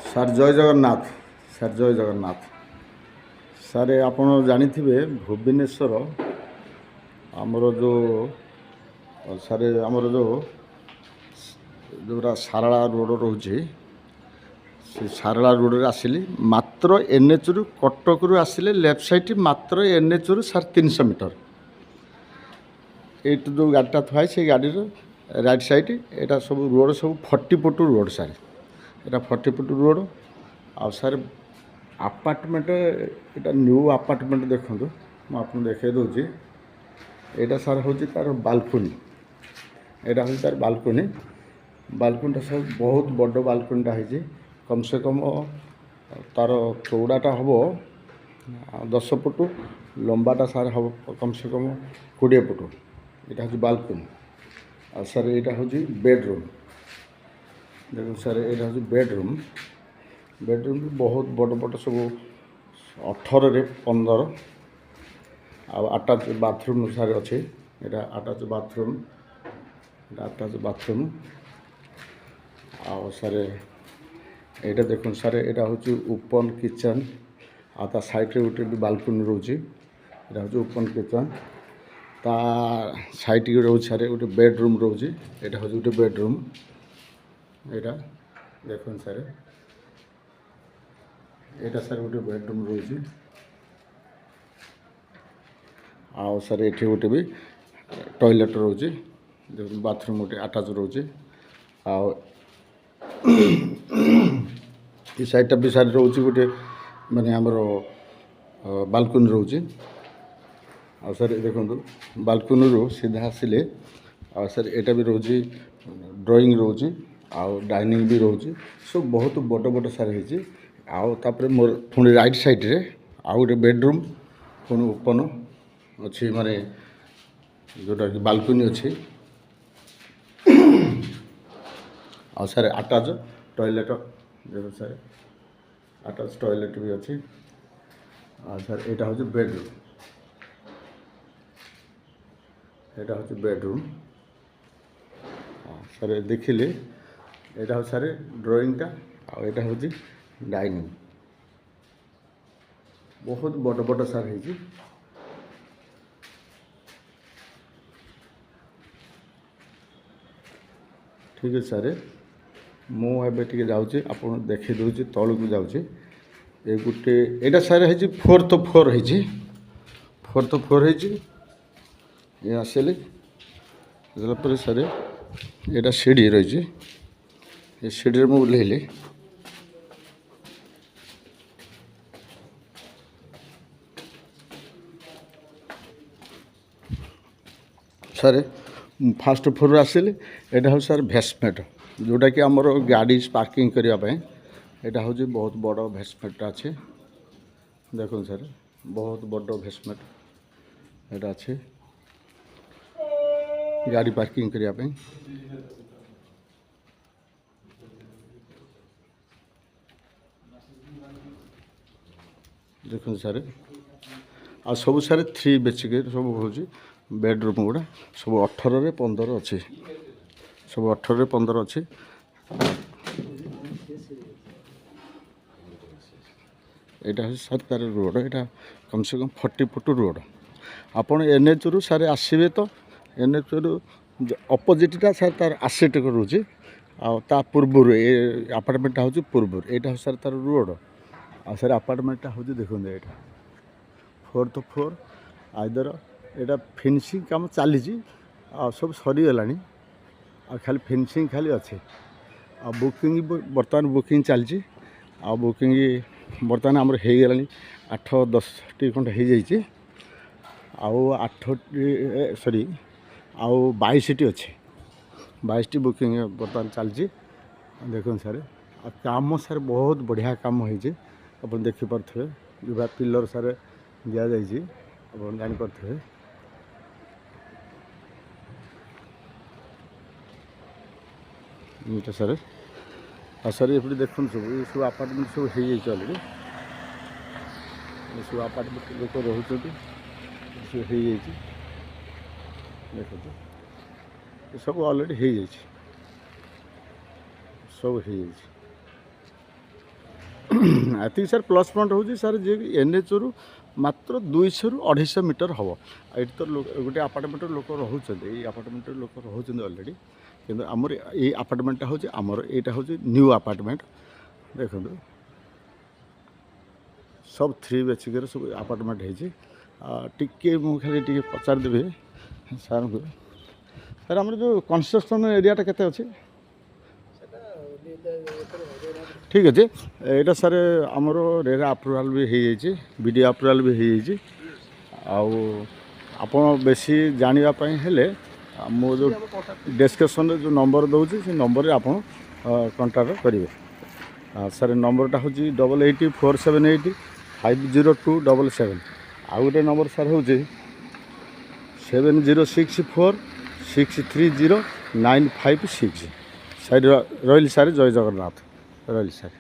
Sir ଜୟ Jagannath. Sir ଜୟ Jagannath. Sir ଆପଣ ଜାଣିଥିବେ ଭୁବନେଶ୍ୱର ଆମର ଯେଉଁ ସାର୍ ଆମର ଯେଉଁଟା ସାରଳା ରୋଡ଼ ରହୁଛି, ସେ ସାରଳା ରୋଡ଼ରେ ଆସିଲି ମାତ୍ର ଏନ୍ଏଚ୍ରୁ କଟକରୁ ଆସିଲେ ଲେଫ୍ଟ ସାଇଡ଼୍ ମାତ୍ର ଏନ୍ଏଚ୍ରୁ ସାର୍ 300 ମିଟର। ଏଇଠୁ ଯେଉଁ ଗାଡ଼ିଟା ଥୁଆ ସେଇ ଗାଡ଼ିର ରାଇଟ୍ ସାଇଡ଼୍ ଏଇଟା ସବୁ ରୋଡ଼ ସବୁ 40 ଫୁଟ ରୋଡ଼ ସାର୍। এটা 40 ଫୁଟ ରୋଡ଼। ଆଉ ସାର୍ ଆପାର୍ଟମେଣ୍ଟ ଏଇଟା ନ୍ୟୁ ଆପାର୍ଟମେଣ୍ଟ ଦେଖନ୍ତୁ, ମୁଁ ଆପଣଙ୍କୁ ଦେଖାଇ ଦେଉଛି। ଏଇଟା ସାର୍ ହେଉଛି ତା'ର ବାଲକୋନି। ଏଇଟା ହେଉଛି ତା'ର ବାଲକୋନି। ବାଲକୋନିଟା ସାର୍ ବହୁତ ବଡ଼ ବାଲକୋନିଟା ହେଇଛି। କମ୍ ସେ କମ୍ ତା'ର ଚଉଡ଼ାଟା ହେବ 10 ଫୁଟ, ଲମ୍ବାଟା ସାର୍ ହେବ କମ୍ ସେ କମ୍ 20 ଫୁଟ। ଏଇଟା ହେଉଛି ବାଲକୋନି। ଆଉ ସାର୍ ଏଇଟା ହେଉଛି ବେଡ଼ରୁମ୍। देखो सर यहाँ हूँ बेडरूम। बेडरूम भी बहुत बड़ बड़ सब 18 रे 15 अटाच बाथरूम सार अच्छे। यहाँ अटाच बाथरूम, अटाच बाथरूम। आ सारे यहाँ देख सारे यहाँ हूँ ओपन किचन। आ साइड रे गोटे भी बालकनी रोचे। यहाँ हूँ ओपन किचन। ता साइड के रोचे सारे गोटे बेडरूम रोचे। यहाँ हूँ गोटे बेडरूम। এটা দেখুন ସାର୍, ଏଇଟା ସାର୍ ଗୋଟେ ବେଡ଼ରୁମ୍ ରହୁଛି। ଆଉ ସାର୍ ଏଠି ଗୋଟେ ବି ଟଏଲେଟ୍ ରହୁଛି। ଦେଖୁন ବାଥରୁମ୍ ଗୋଟେ ଆଟାଚ୍ ରହୁଛି। ଆଉ ଏ ସାଇଡ଼୍ଟା ବି ସାର୍ ରହୁଛି ଗୋଟେ ମାନେ ଆମର ବାଲକୋନି ରହୁଛି। ଆଉ ସାର୍ ଦେଖନ୍ତୁ ବାଲକୋନିରୁ ସିଧା ଆସିଲେ ଆଉ ସାର୍ ଏଇଟା ବି ରହୁଛି ଡ୍ରଇଂ ରହୁଛି। ଆଉ डाइनिंग भी रोचे। सब बहुत बड़ बड़ सार होती। आउे मोर पुणी राइट साइड्रे आउ गोटे बेडरूम पुणी ओपन अच्छी माने जोटा कि बालकनी अच्छी। आ सारे अटाच टॉयलेट देखो सारे अटाच टॉयलेट भी अच्छी। आ सार यहाँ हूँ बेडरूम। यहाँ हूँ बेडरूम। सारे देखिले এটা হচ্ছে সারে ড্রয়িংটা। আর এটা হচ্ছে ডাইনিং। বহুত বড় বড় সার হয়েছে। ঠিক আছে সারে ମୁଁ ଏବେ ଟିକେ ଯାଉଛି ଆପଣ ଦେଖେଇ ଦେଉଛି ତଳକୁ ଯାଉଛି। ଏ ଗୋଟେ ଏଇଟା ସାର୍ ହେଇଛି 4th ଫ୍ଲୋର୍ ହେଇଛି। 4th ଫ୍ଲୋର୍ ହେଇଛି। ଏ ଆସିଲେ ଦେଲା ପରେ ସାର୍ ଏଇଟା ସିଡ଼ି ରହିଛି। ये सीढ़ी में ओह्लैली सारे फास्ट फ्लोर आसिले। यहाँ हूँ सार भेसमेंट जोटा कि आमर गाड़ी पार्किंग करने। यहाँ हूँ बहुत बड़ भेसमेंट अच्छे। देखो सार बहुत बड़ भेसमेंट यहाँ अच्छे गाड़ी पार्किंग करने। देखो सारे आ सब सारे 3 बेसिक सब हूँ बेडरूम गुड़ा सब 18 रे 15 अच्छे। सब 18 रे 15 अच्छे। यहाँ हूँ सार तार रोड। यहाँ कम से कम 40 फुट रोड। आपड़ एनएच रु सारे आसवे तो एनएच रु अपोजिटा सार तार आसेट रोचे। आ पूर्वर ये आपार्टमेंटा हूँ पूर्वर। यहाँ हूँ सार तार रोड। आ सर आपार्टमेंटा हूँ देखो यहाँ 4th फ्लोर। आइदर यहाँ फिनिशिंग काम चली सब सरीगला। आ खाली फिनिशिंग खाली अच्छे। आ बुकिंग बर्तमान बुकिंग चलती। आ बुकिंग बर्तमान आमर हो गला 8-10 खंड हो जाइए। आउ 8 सॉरी आउ 22 अच्छे। 22 बुकिंग बर्तमान चलती। देखो सारे आ काम सार बहुत बढ़िया काम होती। आप देखिपे जो पिलर सारे दि जाइए आप जापे। ये सारे आ सर ये देखो सब ये सब आपार्टमेंट सब हो जाए अलरेडी। ये सब आपार्टमेंट लोक रोच सब हो जाए। देखो ये सब अलरेडी हो जाए। सब हो जाए। ଏତିକି ସାର୍ ପ୍ଲସ୍ ପଏଣ୍ଟ ହେଉଛି ସାର୍ ଯେ ଏନ୍ଏଚ୍ରୁ ମାତ୍ର 200ରୁ 250 ମିଟର ହେବ। ଏଇଠି ତ ଗୋଟେ ଆପାର୍ଟମେଣ୍ଟର ଲୋକ ରହୁଛନ୍ତି, ଏଇ ଆପାର୍ଟମେଣ୍ଟର ଲୋକ ରହୁଛନ୍ତି ଅଲରେଡ଼ି। କିନ୍ତୁ ଆମର ଏଇ ଆପାର୍ଟମେଣ୍ଟଟା ହେଉଛି ଆମର, ଏଇଟା ହେଉଛି ନ୍ୟୁ ଆପାର୍ଟମେଣ୍ଟ। ଦେଖନ୍ତୁ ସବୁ 3 BHKର ସବୁ ଆପାର୍ଟମେଣ୍ଟ ହେଇଛି। ଟିକେ ମୁଁ ଖାଲି ଟିକେ ପଚାରିଦେବି ସାର୍ଙ୍କୁ, ସାର୍ ଆମର ଯେଉଁ କନଷ୍ଟ୍ରକ୍ସନ୍ ଏରିଆଟା କେତେ ଅଛି? ଠିକ୍ ଅଛି, ଏଇଟା ସାର୍ ଆମର ରେରା ଆପ୍ରୁଭାଲ୍ ବି ହେଇଯାଇଛି, ବିଡ଼ିଓ ଆପ୍ରୁଭାଲ୍ ବି ହେଇଯାଇଛି। ଆଉ ଆପଣ ବେଶୀ ଜାଣିବା ପାଇଁ ହେଲେ ମୁଁ ଯେଉଁ ଡେସ୍କ୍ରିପ୍ସନ୍ରେ ଯେଉଁ ନମ୍ବର ଦେଉଛି ସେ ନମ୍ବରରେ ଆପଣ କଣ୍ଟାକ୍ଟ କରିବେ। ସାର୍ ନମ୍ବରଟା ହେଉଛି 8847850277। ଆଉ ଗୋଟେ ନମ୍ବର ସାର୍ ହେଉଛି 7064630956। ସାର୍ ରହିଲି ସାର୍, ଜୟ ଜଗନ୍ନାଥ, ରହିଲି ସାର୍।